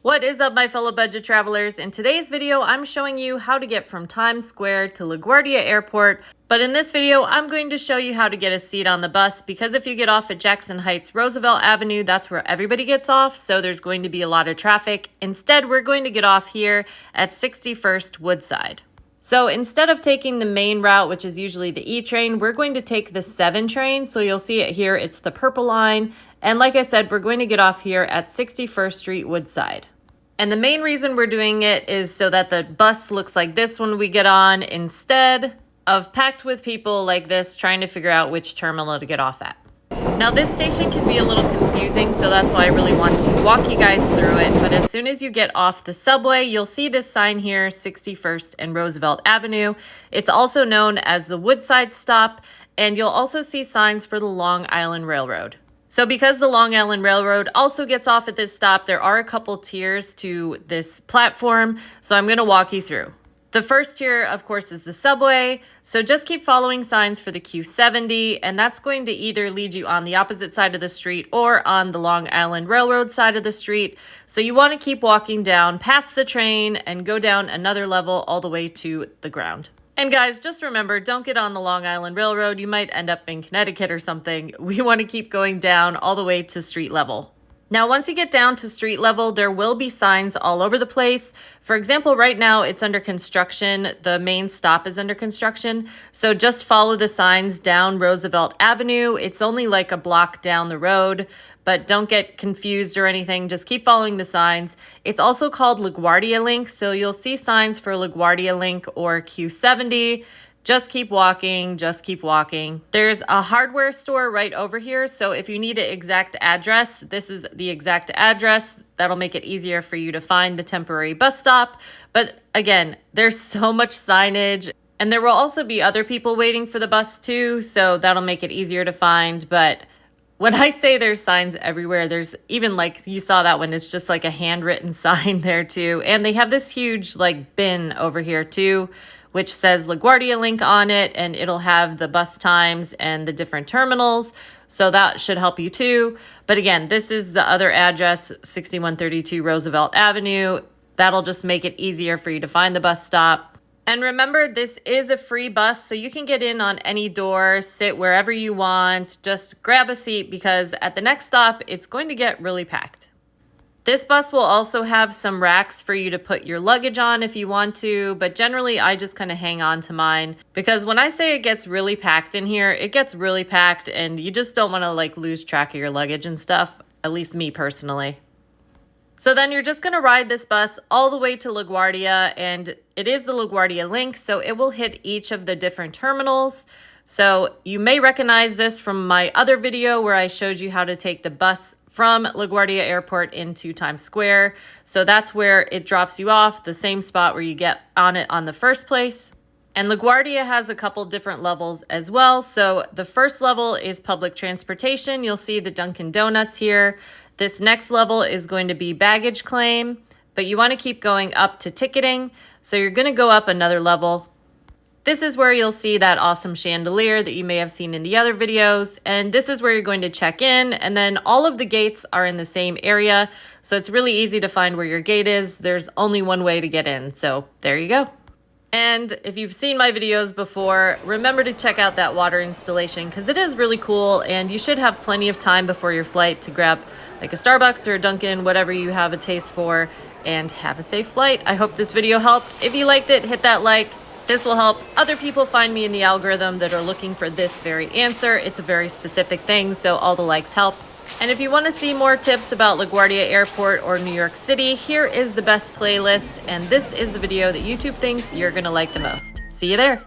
What is up, my fellow budget travelers? In today's video, I'm showing you how to get from Times Square to LaGuardia Airport. But in this video, I'm going to show you how to get a seat on the bus, because if you get off at Jackson Heights Roosevelt Avenue, that's where everybody gets off, so there's going to be a lot of traffic. Instead, we're going to get off here at 61st Woodside. So instead of taking the main route, which is usually the E train, we're going to take the 7 train. So you'll see it here, it's the purple line. And like I said, we're going to get off here at 61st Street Woodside. And the main reason we're doing it is so that the bus looks like this when we get on, instead of packed with people like this trying to figure out which terminal to get off at. Now this station can be a little confusing, so that's why I really want to walk you guys through it. But as soon as you get off the subway, you'll see this sign here, 61st and Roosevelt Avenue. It's also known as the Woodside stop, and you'll also see signs for the Long Island Railroad. So because the Long Island Railroad also gets off at this stop, there are a couple tiers to this platform, so I'm going to walk you through. The first tier, of course, is the subway, so just keep following signs for the Q70, and that's going to either lead you on the opposite side of the street or on the Long Island Railroad side of the street. So you want to keep walking down past the train and go down another level all the way to the ground. And guys, just remember, don't get on the Long Island Railroad. You might end up in Connecticut or something. We want to keep going down all the way to street level. Now, once you get down to street level, there will be signs all over the place. For example, right now it's under construction. The main stop is under construction. So just follow the signs down Roosevelt Avenue. It's only like a block down the road, but don't get confused or anything. Just keep following the signs. It's also called Laguardia Link. So you'll see signs for Laguardia Link or Q70. Just keep walking, just keep walking. There's a hardware store right over here. So if you need an exact address, this is the exact address. That'll make it easier for you to find the temporary bus stop. But again, there's so much signage, and there will also be other people waiting for the bus too. So that'll make it easier to find. But when I say there's signs everywhere, there's even, like, you saw that one, it's just like a handwritten sign there too. And they have this huge like bin over here too, which says LaGuardia Link on it, and it'll have the bus times and the different terminals. So that should help you too. But again, this is the other address, 6132 Roosevelt Avenue. That'll just make it easier for you to find the bus stop. And remember, this is a free bus, so you can get in on any door, sit wherever you want, just grab a seat, because at the next stop, it's going to get really packed. This bus will also have some racks for you to put your luggage on if you want to, but generally I just kind of hang on to mine, because when I say it gets really packed in here, it gets really packed, and you just don't want to like lose track of your luggage and stuff, at least me personally. So then you're just going to ride this bus all the way to LaGuardia, and it is the LaGuardia Link, so it will hit each of the different terminals. So you may recognize this from my other video where I showed you how to take the bus from LaGuardia Airport into Times Square. So that's where it drops you off, the same spot where you get on it on the first place. And LaGuardia has a couple different levels as well. So the first level is public transportation. You'll see the Dunkin' Donuts here. This next level is going to be baggage claim, but you want to keep going up to ticketing. So you're going to go up another level. This is where you'll see that awesome chandelier that you may have seen in the other videos. And this is where you're going to check in. And then all of the gates are in the same area. So it's really easy to find where your gate is. There's only one way to get in. So there you go. And if you've seen my videos before, remember to check out that water installation, because it is really cool. And you should have plenty of time before your flight to grab like a Starbucks or a Dunkin', whatever you have a taste for, and have a safe flight. I hope this video helped. If you liked it, hit that like. This will help other people find me in the algorithm that are looking for this very answer. It's a very specific thing, so all the likes help. And if you want to see more tips about LaGuardia Airport or New York City, here is the best playlist, and this is the video that YouTube thinks you're going to like the most. See you there.